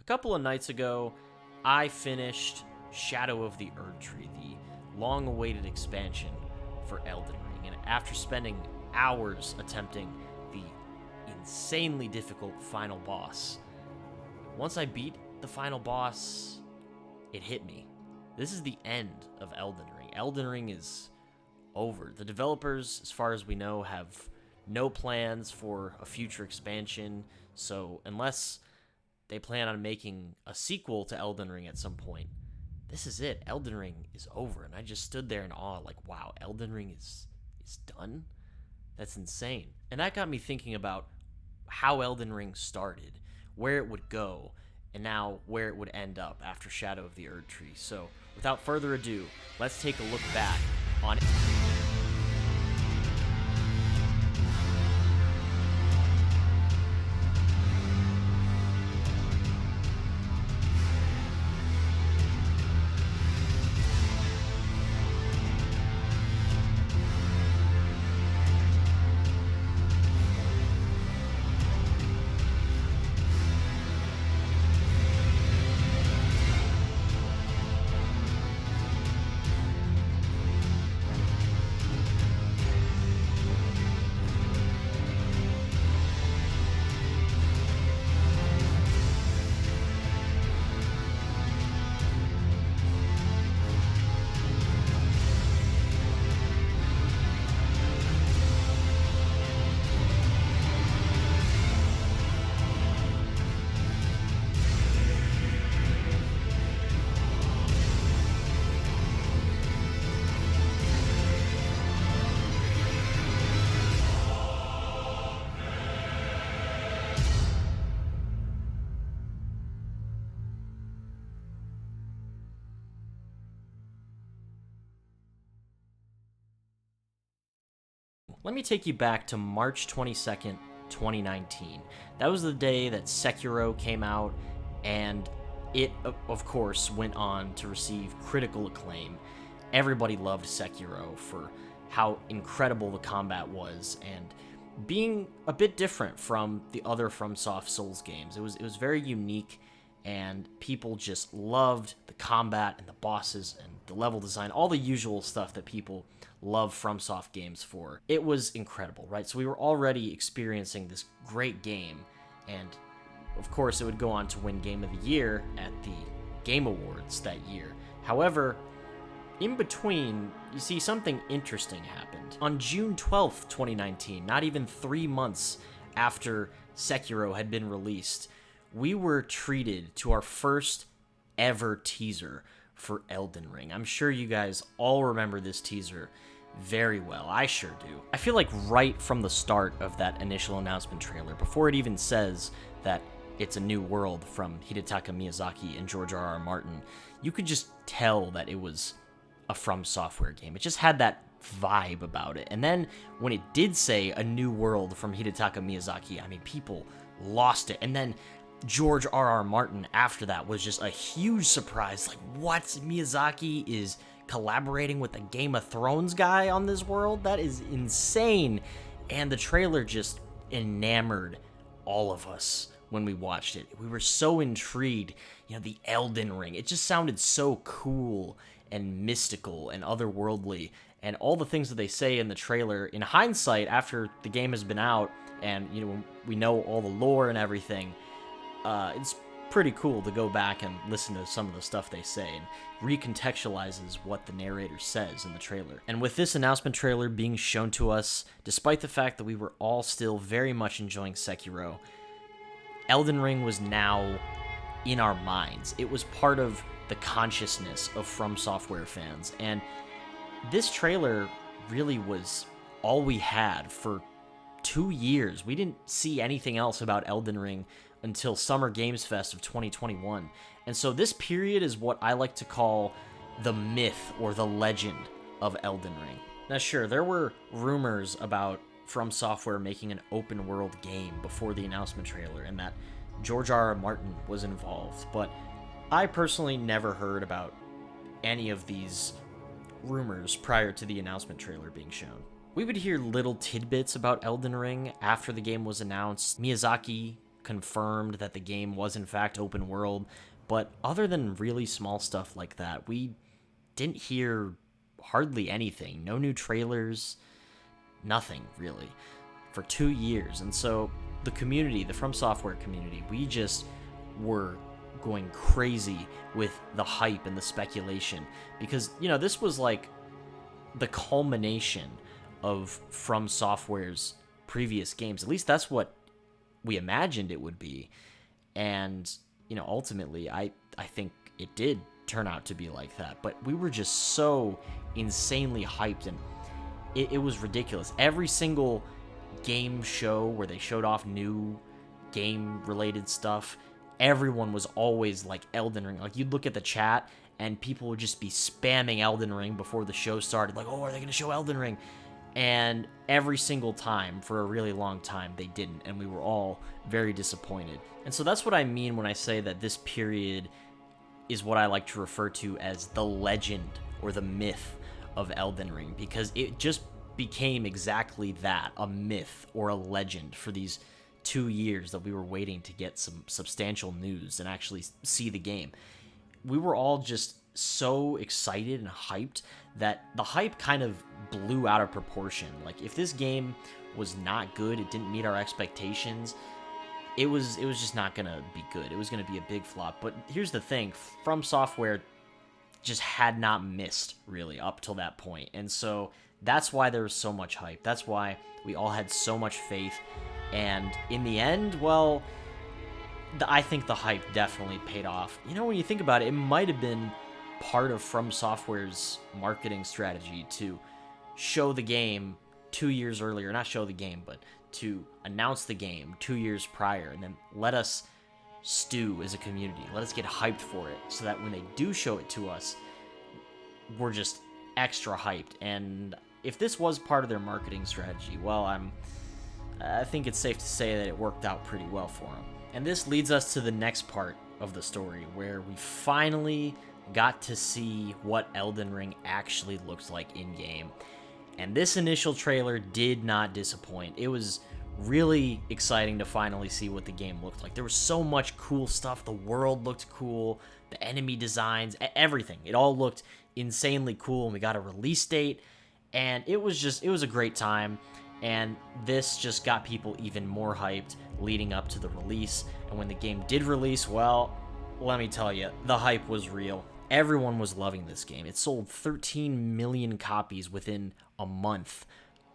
couple of nights ago, I finished Shadow of the Erdtree, the long-awaited expansion for Elden Ring. And after spending hours attempting the insanely difficult final boss, once I beat the final boss, it hit me. This is the end of Elden Ring. Elden Ring is over. The developers, as far as we know, have no plans for a future expansion, so unless they plan on making a sequel to Elden Ring at some point, this is it. Elden Ring is over, and I just stood there in awe, like, wow, Elden Ring is done? That's insane. And that got me thinking about how Elden Ring started, where it would go, and now where it would end up after Shadow of the Erdtree. So, without further ado, let's take a look back on Let me take you back to March 22nd, 2019. That was the day that Sekiro came out, and it, of course, went on to receive critical acclaim. Everybody loved Sekiro for how incredible the combat was, and being a bit different from the other FromSoft Souls games. It was very unique, and people just loved the combat and the bosses and the level design, all the usual stuff that people love FromSoft games for. It was incredible, right? So we were already experiencing this great game, and of course it would go on to win Game of the Year at the Game Awards that year. However, in between, you see, something interesting happened. On June 12th, 2019, not even 3 months after Sekiro had been released, we were treated to our first ever teaser for Elden Ring. I'm sure you guys all remember this teaser very well. I sure do. I feel like right from the start of that initial announcement trailer, before it even says that it's a new world from Hidetaka Miyazaki and George R.R. Martin, you could just tell that it was a From Software game. It just had that vibe about it. And then when it did say a new world from Hidetaka Miyazaki, I mean, people lost it. And then George R.R. Martin after that was just a huge surprise. Like, what? Miyazaki is collaborating with the Game of Thrones guy on this world? That is insane. And the trailer just enamored all of us when we watched it. We were so intrigued. You know, the Elden Ring. It just sounded so cool and mystical and otherworldly. And all the things that they say in the trailer, in hindsight, after the game has been out and, you know, we know all the lore and everything, it's pretty cool to go back and listen to some of the stuff they say, and recontextualizes what the narrator says in the trailer. And with this announcement trailer being shown to us, despite the fact that we were all still very much enjoying Sekiro, Elden Ring was now in our minds. It was part of the consciousness of From Software fans, and this trailer really was all we had for 2 years. We didn't see anything else about Elden Ring until Summer Games Fest of 2021. And so this period is what I like to call the myth or the legend of Elden Ring. Now sure, there were rumors about From Software making an open world game before the announcement trailer, and that George R.R. Martin was involved, but I personally never heard about any of these rumors prior to the announcement trailer being shown. We would hear little tidbits about Elden Ring after the game was announced. Miyazaki confirmed that the game was in fact open world. But other than really small stuff like that, we didn't hear hardly anything. No new trailers, nothing really, for 2 years. And so the community, the From Software community, we just were going crazy with the hype and the speculation, because, you know, this was like the culmination of From Software's previous games. At least that's what we imagined it would be. And, you know, ultimately, I think it did turn out to be like that. But we were just so insanely hyped, and it was ridiculous. Every single game show where they showed off new game-related stuff, everyone was always like Elden Ring. Like, you'd look at the chat, and people would just be spamming Elden Ring before the show started. Like, oh, are they going to show Elden Ring? And every single time, for a really long time, they didn't, and we were all very disappointed. And so that's what I mean when I say that this period is what I like to refer to as the legend or the myth of Elden Ring, because it just became exactly that, a myth or a legend for these 2 years that we were waiting to get some substantial news and actually see the game. We were all just so excited and hyped that the hype kind of blew out of proportion. Like, if this game was not good, it didn't meet our expectations, it was just not gonna be good. It was gonna be a big flop. But here's the thing, From Software just had not missed really up till that point. And so that's why there was so much hype. That's why we all had so much faith. And in the end, well, I think the hype definitely paid off. You know, when you think about it, it might have been part of From Software's marketing strategy to show the game 2 years earlier. Not show the game, but to announce the game 2 years prior, and then let us stew as a community. Let us get hyped for it, so that when they do show it to us, we're just extra hyped. And if this was part of their marketing strategy, well, I think it's safe to say that it worked out pretty well for them. And this leads us to the next part of the story, where we finally got to see what Elden Ring actually looks like in-game. And this initial trailer did not disappoint. It was really exciting to finally see what the game looked like. There was so much cool stuff. The world looked cool, the enemy designs, everything. It all looked insanely cool, and we got a release date, and it was a great time. And this just got people even more hyped leading up to the release. And when the game did release, well, let me tell you, the hype was real. Everyone was loving this game. It sold 13 million copies within a month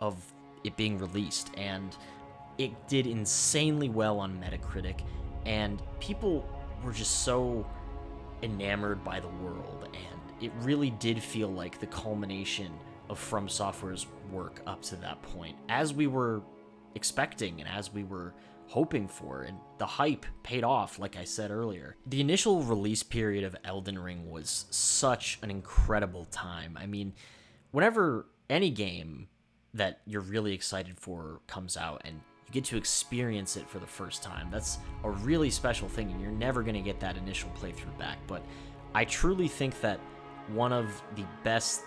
of it being released, and it did insanely well on Metacritic, and people were just so enamored by the world, and it really did feel like the culmination of From Software's work up to that point, as we were expecting and as we were hoping for, and the hype paid off, like I said earlier. The initial release period of Elden Ring was such an incredible time. I mean, whenever any game that you're really excited for comes out and you get to experience it for the first time, that's a really special thing, and you're never going to get that initial playthrough back. But I truly think that one of the best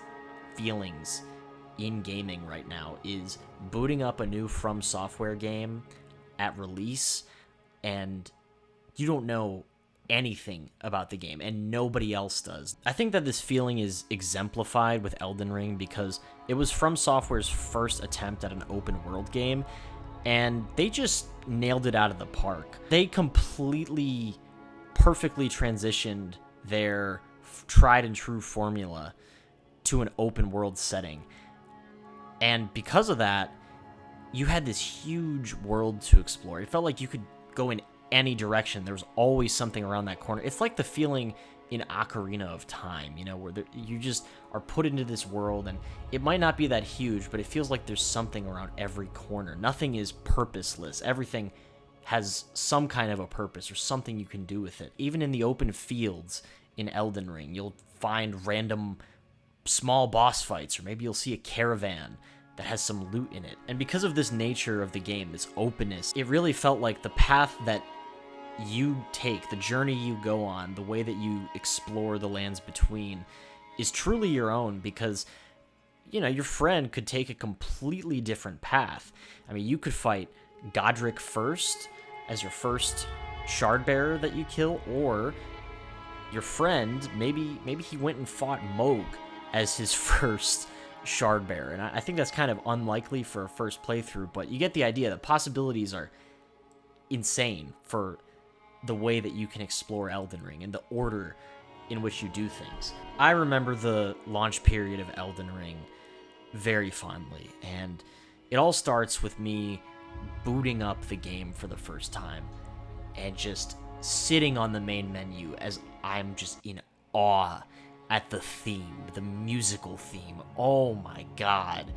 feelings in gaming right now is booting up a new From Software game at release, and you don't know anything about the game, and nobody else does. I think that this feeling is exemplified with Elden Ring, because it was From Software's first attempt at an open world game, and they just nailed it out of the park. They completely, perfectly transitioned their tried and true formula to an open world setting. And because of that, you had this huge world to explore. It felt like you could go in any direction. There was always something around that corner. It's like the feeling in Ocarina of Time, you know, where you just are put into this world, and it might not be that huge, but it feels like there's something around every corner. Nothing is purposeless. Everything has some kind of a purpose or something you can do with it. Even in the open fields in Elden Ring, you'll find random small boss fights, or maybe you'll see a caravan that has some loot in it. And because of this nature of the game, this openness, it really felt like the path that you take, the journey you go on, the way that you explore the lands between is truly your own, because, you know, your friend could take a completely different path. I mean, you could fight Godric first, as your first shard bearer that you kill, or your friend, maybe he went and fought Moog as his first shard bearer. And I think that's kind of unlikely for a first playthrough, but you get the idea. The possibilities are insane for the way that you can explore Elden Ring and the order in which you do things. I remember the launch period of Elden Ring very fondly, and it all starts with me booting up the game for the first time and just sitting on the main menu as I'm just in awe at the theme, the musical theme. Oh my god.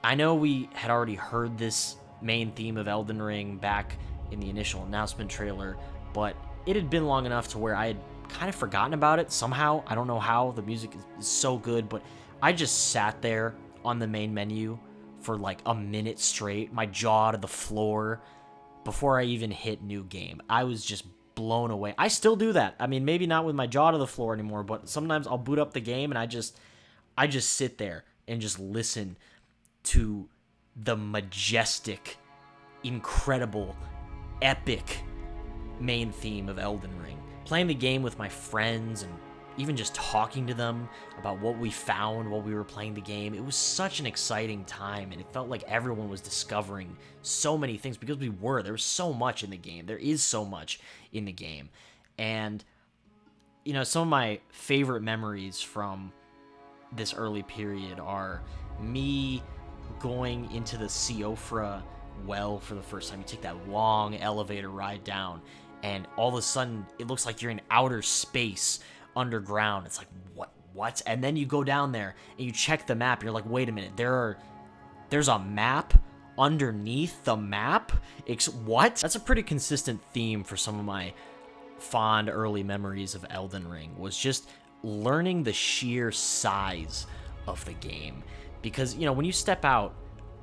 I know we had already heard this main theme of Elden Ring back in the initial announcement trailer, but it had been long enough to where I had kind of forgotten about it somehow. I don't know how. The music is so good, but I just sat there on the main menu for like a minute straight, my jaw to the floor, before I even hit new game. I was just blown away. I still do that. I mean, maybe not with my jaw to the floor anymore, but sometimes I'll boot up the game and I just sit there and just listen to the majestic, incredible, epic main theme of Elden Ring. Playing the game with my friends and even just talking to them about what we found while we were playing the game, it was such an exciting time, and it felt like everyone was discovering so many things because there was so much in the game. There is so much in the game. And, you know, some of my favorite memories from this early period are me going into the Siofra well for the first time. You take that long elevator ride down, and all of a sudden it looks like you're in outer space underground. It's like, what? And then you go down there and you check the map. You're like, wait a minute, there's a map underneath the map? What? That's a pretty consistent theme for some of my fond early memories of Elden Ring, was just learning the sheer size of the game. Because, you know, when you step out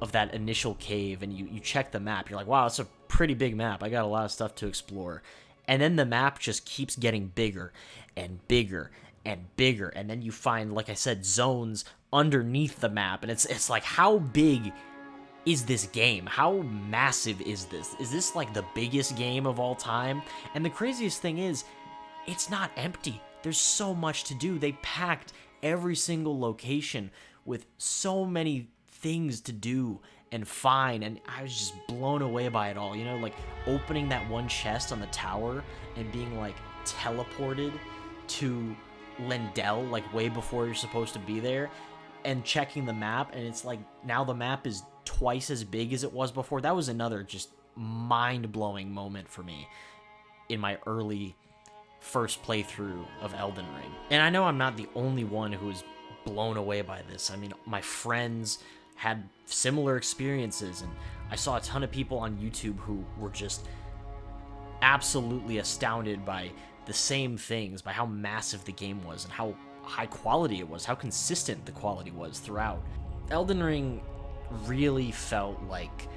of that initial cave and you check the map, you're like, wow, it's a pretty big map. I got a lot of stuff to explore. And then the map just keeps getting bigger and bigger and bigger. And then you find, like I said, zones underneath the map. And it's like, how big is this game? How massive is this? Is this like the biggest game of all time? And the craziest thing is, it's not empty. There's so much to do. They packed every single location with so many things to do and find, and I was just blown away by it all. You know, like opening that one chest on the tower and being like teleported to Lendel like way before you're supposed to be there, and checking the map, and it's like now the map is twice as big as it was before. That was another just mind-blowing moment for me in my early first playthrough of Elden Ring. And I know I'm not the only one who was blown away by this. I mean, my friends had similar experiences, and I saw a ton of people on YouTube who were just absolutely astounded by the same things, by how massive the game was and how high quality it was, how consistent the quality was throughout. Elden Ring really felt like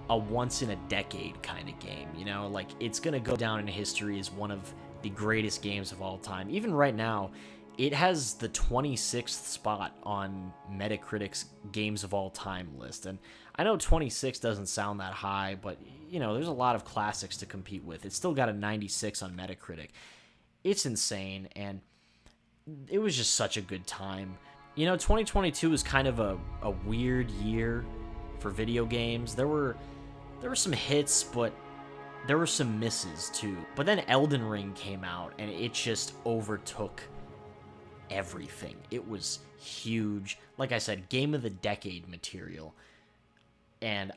a once-in-a-decade kind of game, you know? Like, it's gonna go down in history as one of the greatest games of all time. Even right now, it has the 26th spot on Metacritic's Games of All Time list. And I know 26 doesn't sound that high, but, you know, there's a lot of classics to compete with. It's still got a 96 on Metacritic. It's insane, and it was just such a good time. You know, 2022 was kind of a weird year for video games. There were some hits, but there were some misses too. But then Elden Ring came out, and it just overtook everything. It was huge. Like I said, game of the decade material. And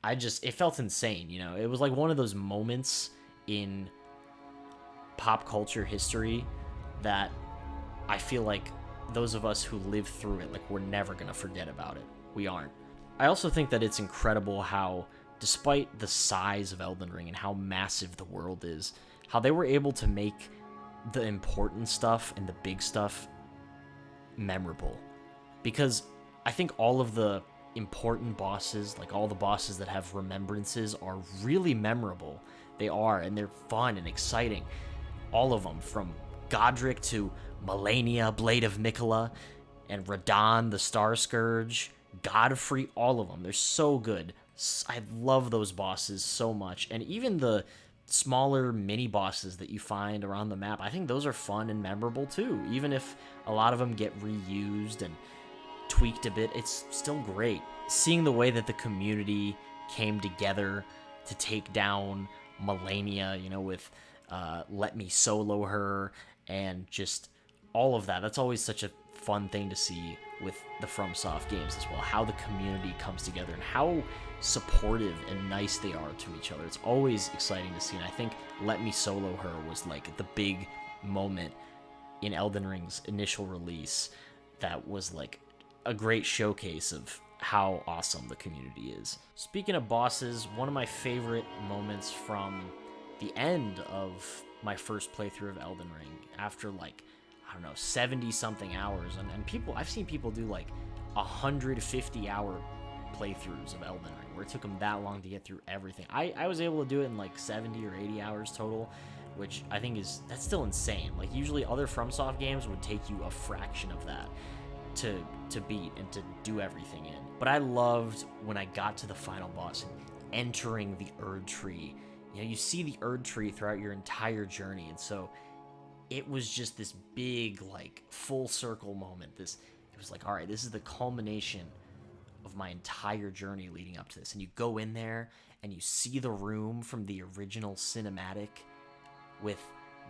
it felt insane, you know? It was like one of those moments in pop culture history that I feel like those of us who lived through it, like, we're never gonna forget about it. We aren't. I also think that it's incredible how, despite the size of Elden Ring and how massive the world is, how they were able to make the important stuff and the big stuff memorable. Because I think all of the important bosses, like all the bosses that have remembrances, are really memorable. They are, and they're fun and exciting. All of them, from Godric to Melania, Blade of Mikola, and Radahn, the Star Scourge, Godfrey, all of them. They're so good. I love those bosses so much. And even the smaller mini bosses that you find around the map, I think those are fun and memorable too. Even if a lot of them get reused and tweaked a bit, it's still great. Seeing the way that the community came together to take down Melania, with Let Me Solo Her, and just all of that. That's always such a fun thing to see with the FromSoft games as well, how the community comes together and how supportive and nice they are to each other. It's always exciting to see, and I think Let Me Solo Her was like the big moment in Elden Ring's initial release that was like a great showcase of how awesome the community is. Speaking of bosses, one of my favorite moments from the end of my first playthrough of Elden Ring, after like, I don't know, 70 something hours, and people, I've seen people do like 150 hour playthroughs of Elden Ring, where it took them that long to get through everything. I was able to do it in like 70 or 80 hours total, which I think that's still insane. Like, usually other FromSoft games would take you a fraction of that to beat and to do everything in. But I loved when I got to the final boss and entering the Erdtree. You see the Erdtree throughout your entire journey, and so it was just this big, like, full circle moment. It was like, all right, this is the culmination of my entire journey leading up to this. And you go in there and you see the room from the original cinematic with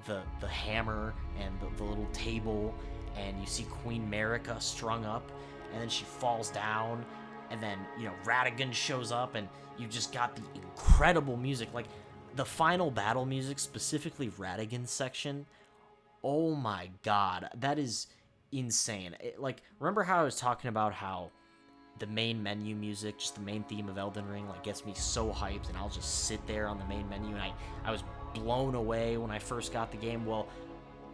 the hammer and the little table, and you see Queen Marika strung up, and then she falls down, and then, Radagon shows up, and you just got the incredible music. Like, the final battle music, specifically Radagon's section, oh my god, that is insane. Remember how I was talking about how the main menu music, just the main theme of Elden Ring, like, gets me so hyped, and I'll just sit there on the main menu, and I was blown away when I first got the game? Well,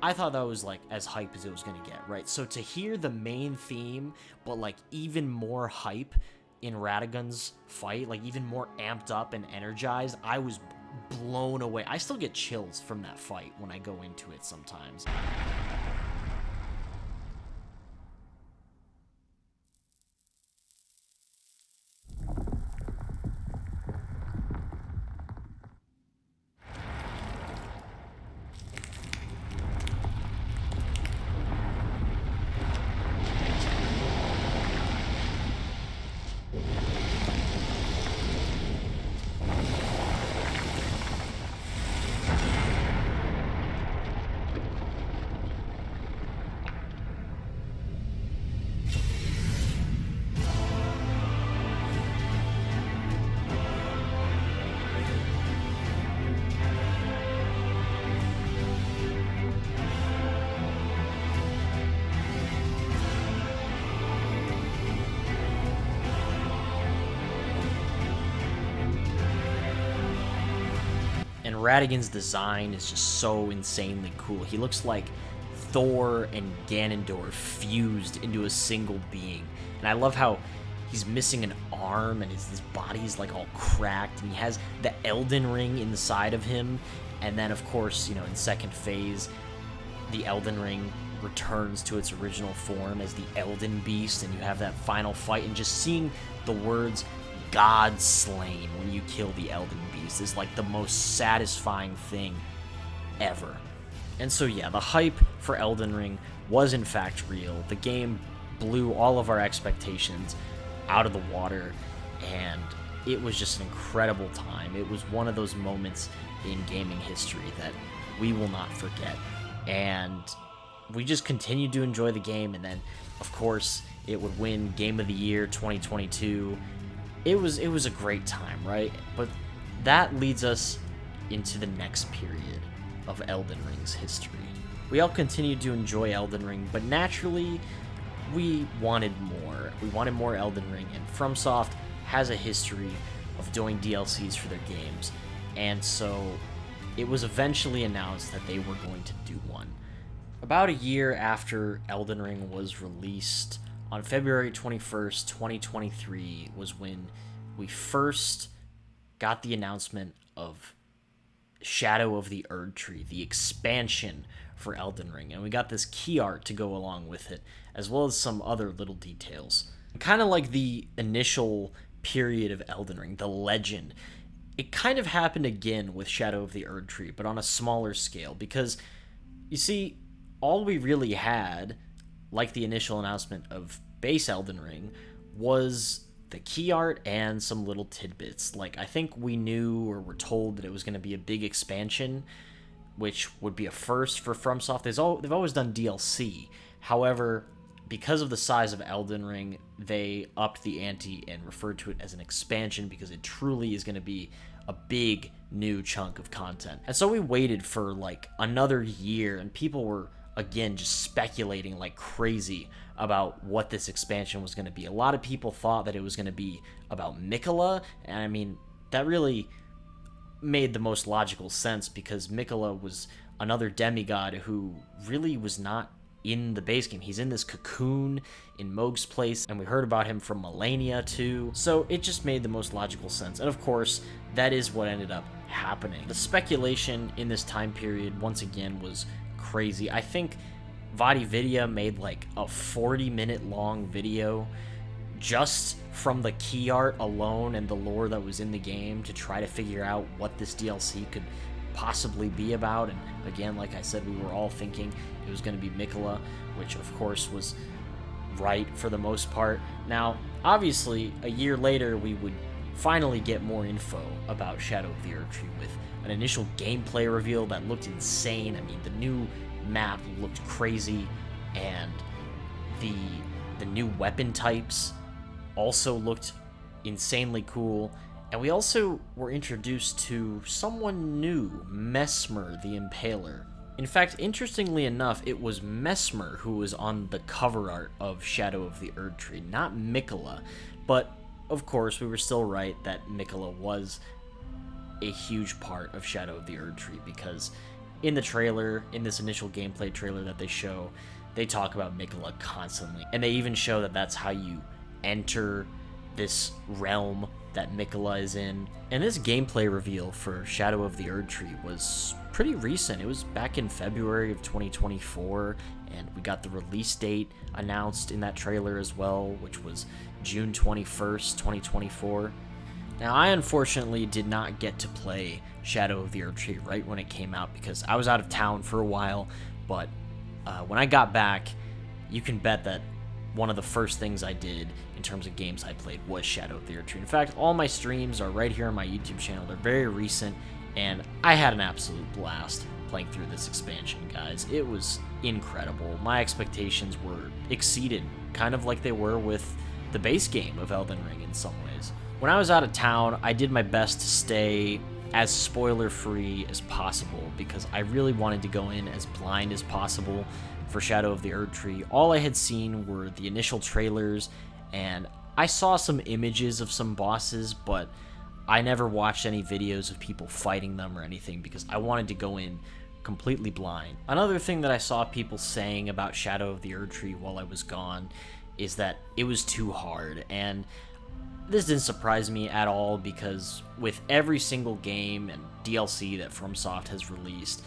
I thought that was, like, as hype as it was gonna get, right? So to hear the main theme, but, like, even more hype in Radagon's fight, like, even more amped up and energized, I was blown away. I still get chills from that fight when I go into it sometimes. And Radagon's design is just so insanely cool. He looks like Thor and Ganondorf fused into a single being. And I love how he's missing an arm, and his body's like all cracked, and he has the Elden Ring inside of him. And then, of course, in second phase, the Elden Ring returns to its original form as the Elden Beast, and you have that final fight, and just seeing the words "God slain" when you kill the Elden Beast is like the most satisfying thing ever. And so yeah, the hype for Elden Ring was in fact real. The game blew all of our expectations out of the water, and it was just an incredible time. It was one of those moments in gaming history that we will not forget. And we just continued to enjoy the game, and then, of course, it would win Game of the Year 2022. It was a great time, right? But that leads us into the next period of Elden Ring's history. We all continued to enjoy Elden Ring, but naturally, we wanted more. We wanted more Elden Ring, and FromSoft has a history of doing DLCs for their games, and so it was eventually announced that they were going to do one. About a year after Elden Ring was released on February 21st, 2023 was when we first got the announcement of Shadow of the Erdtree, the expansion for Elden Ring, and we got this key art to go along with it, as well as some other little details. Kind of like the initial period of Elden Ring, the legend, it kind of happened again with Shadow of the Erdtree, but on a smaller scale, because, you see, all we really had, like the initial announcement of base Elden Ring, was the key art and some little tidbits. Like, I think we knew or were told that it was going to be a big expansion, which would be a first for FromSoft. They've always done DLC. However, because of the size of Elden Ring, they upped the ante and referred to it as an expansion because it truly is going to be a big new chunk of content. And so we waited for like another year, and people were, again, just speculating like crazy about what this expansion was going to be. A lot of people thought that it was going to be about Miquella, and I mean, that really made the most logical sense because Miquella was another demigod who really was not in the base game. He's in this cocoon in Mohg's place, and we heard about him from Melania too, so it just made the most logical sense. And of course, that is what ended up happening. The speculation in this time period, once again, was crazy. I think VaatiVidya made like a 40-minute long video just from the key art alone and the lore that was in the game to try to figure out what this DLC could possibly be about. And again, like I said, we were all thinking it was going to be Miquella, which of course was right for the most part. Now, obviously, a year later, we would finally get more info about Shadow of the Erdtree with an initial gameplay reveal that looked insane. I mean, the new map looked crazy, and the new weapon types also looked insanely cool. And we also were introduced to someone new, Mesmer the Impaler. In fact, interestingly enough, it was Mesmer who was on the cover art of Shadow of the Erdtree, not Miquella. But, of course, we were still right that Miquella was a huge part of Shadow of the Erdtree, because in the trailer, in this initial gameplay trailer that they show, they talk about Miquella constantly. And they even show that that's how you enter this realm that Miquella is in. And this gameplay reveal for Shadow of the Erdtree was pretty recent. It was back in February of 2024, and we got the release date announced in that trailer as well, which was June 21st, 2024. Now, I unfortunately did not get to play Shadow of the Erdtree right when it came out because I was out of town for a while, but when I got back, you can bet that one of the first things I did in terms of games I played was Shadow of the Erdtree. In fact, all my streams are right here on my YouTube channel. They're very recent, and I had an absolute blast playing through this expansion, guys. It was incredible. My expectations were exceeded, kind of like they were with the base game of Elden Ring in some ways. When I was out of town, I did my best to stay as spoiler-free as possible because I really wanted to go in as blind as possible for Shadow of the Erdtree. All I had seen were the initial trailers, and I saw some images of some bosses, but I never watched any videos of people fighting them or anything because I wanted to go in completely blind. Another thing that I saw people saying about Shadow of the Erdtree while I was gone is that it was too hard, and this didn't surprise me at all because with every single game and DLC that FromSoft has released,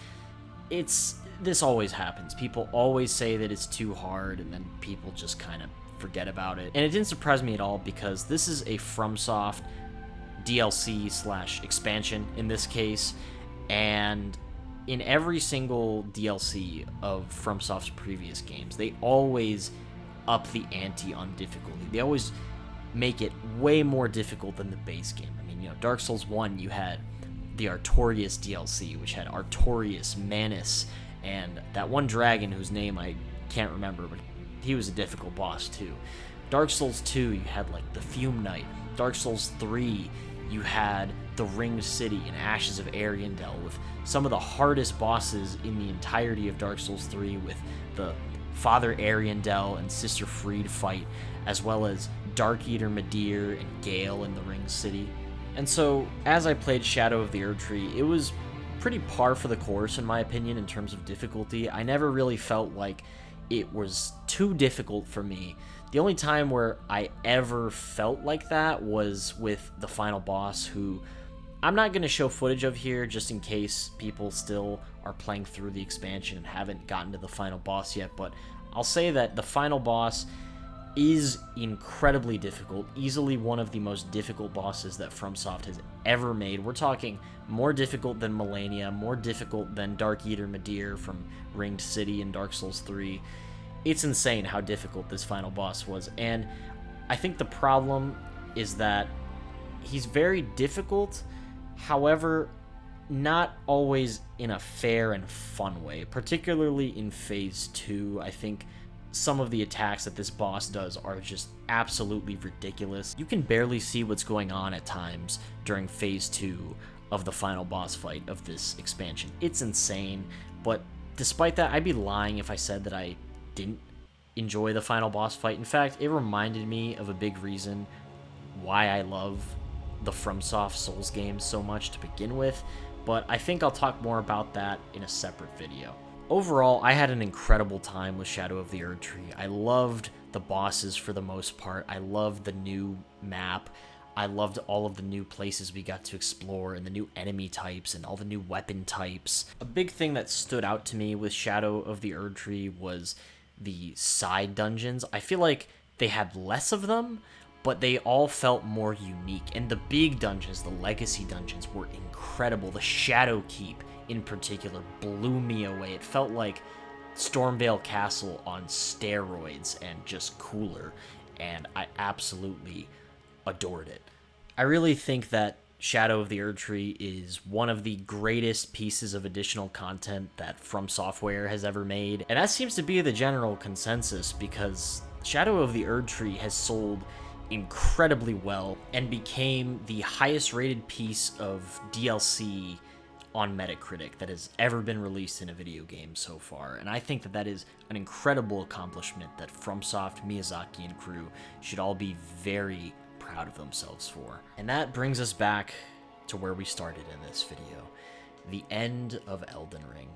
this always happens. People always say that it's too hard, and then people just kind of forget about it. And it didn't surprise me at all because this is a FromSoft DLC/expansion in this case, and in every single DLC of FromSoft's previous games, they always up the ante on difficulty. They always make it way more difficult than the base game. I mean, Dark Souls 1, you had the Artorias DLC, which had Artorias, Manus, and that one dragon whose name I can't remember, but he was a difficult boss too. Dark Souls 2, you had like the Fume Knight. Dark Souls 3, you had the Ringed City and Ashes of Ariandel, with some of the hardest bosses in the entirety of Dark Souls 3, with the Father Ariandel and Sister Fried fight, as well as Dark Eater Midir and Gale in the Ringed City. And so, as I played Shadow of the Erdtree, it was pretty par for the course in my opinion in terms of difficulty. I never really felt like it was too difficult for me. The only time where I ever felt like that was with the final boss, who I'm not going to show footage of here just in case people still are playing through the expansion and haven't gotten to the final boss yet, but I'll say that the final boss is incredibly difficult, easily one of the most difficult bosses that FromSoft has ever made. We're talking more difficult than Melania, more difficult than Dark Eater Midir from Ringed City and Dark Souls 3. It's insane how difficult this final boss was, and I think the problem is that he's very difficult, however, not always in a fair and fun way, particularly in Phase 2. I think some of the attacks that this boss does are just absolutely ridiculous. You can barely see what's going on at times during Phase 2 of the final boss fight of this expansion. It's insane, but despite that, I'd be lying if I said that I didn't enjoy the final boss fight. In fact, it reminded me of a big reason why I love the FromSoft Souls games so much to begin with, but I think I'll talk more about that in a separate video. Overall, I had an incredible time with Shadow of the Erdtree. I loved the bosses for the most part. I loved the new map. I loved all of the new places we got to explore and the new enemy types and all the new weapon types. A big thing that stood out to me with Shadow of the Erdtree was the side dungeons. I feel like they had less of them, but they all felt more unique. And the big dungeons, the legacy dungeons, were incredible. The Shadow Keep, in particular, blew me away. It felt like Stormvale Castle on steroids and just cooler, and I absolutely adored it. I really think that Shadow of the Erdtree is one of the greatest pieces of additional content that From Software has ever made, and that seems to be the general consensus, because Shadow of the Erdtree has sold incredibly well and became the highest rated piece of DLC on Metacritic that has ever been released in a video game so far, and I think that that is an incredible accomplishment that FromSoft, Miyazaki, and crew should all be very proud of themselves for. And that brings us back to where we started in this video, the end of Elden Ring,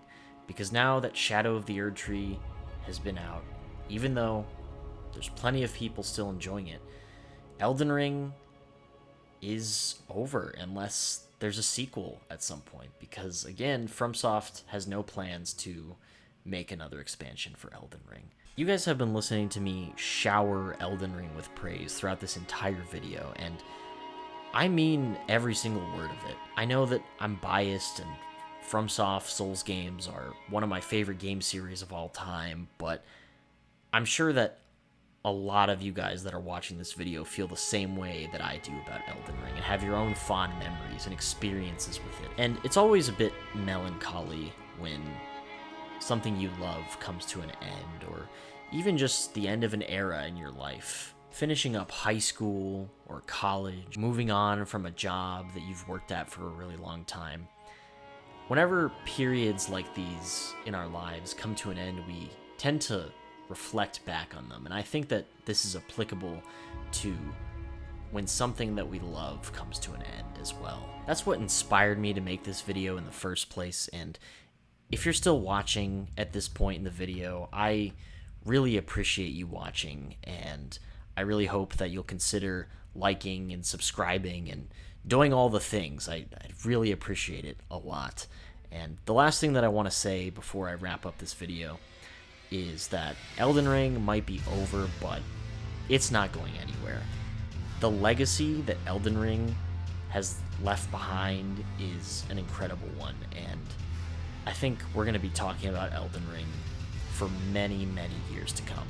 because now that Shadow of the Erdtree has been out, even though there's plenty of people still enjoying it, Elden Ring is over unless there's a sequel at some point, because again, FromSoft has no plans to make another expansion for Elden Ring. You guys have been listening to me shower Elden Ring with praise throughout this entire video, and I mean every single word of it. I know that I'm biased, and FromSoft Souls games are one of my favorite game series of all time, but I'm sure that a lot of you guys that are watching this video feel the same way that I do about Elden Ring and have your own fond memories and experiences with it. And it's always a bit melancholy when something you love comes to an end, or even just the end of an era in your life. Finishing up high school or college, moving on from a job that you've worked at for a really long time. Whenever periods like these in our lives come to an end, we tend to reflect back on them, and I think that this is applicable to when something that we love comes to an end as well. That's what inspired me to make this video in the first place, and if you're still watching at this point in the video, I really appreciate you watching, and I really hope that you'll consider liking and subscribing and doing all the things. I really appreciate it a lot. And the last thing that I want to say before I wrap up this video is that Elden Ring might be over, but it's not going anywhere. The legacy that Elden Ring has left behind is an incredible one, and I think we're going to be talking about Elden Ring for many, many years to come.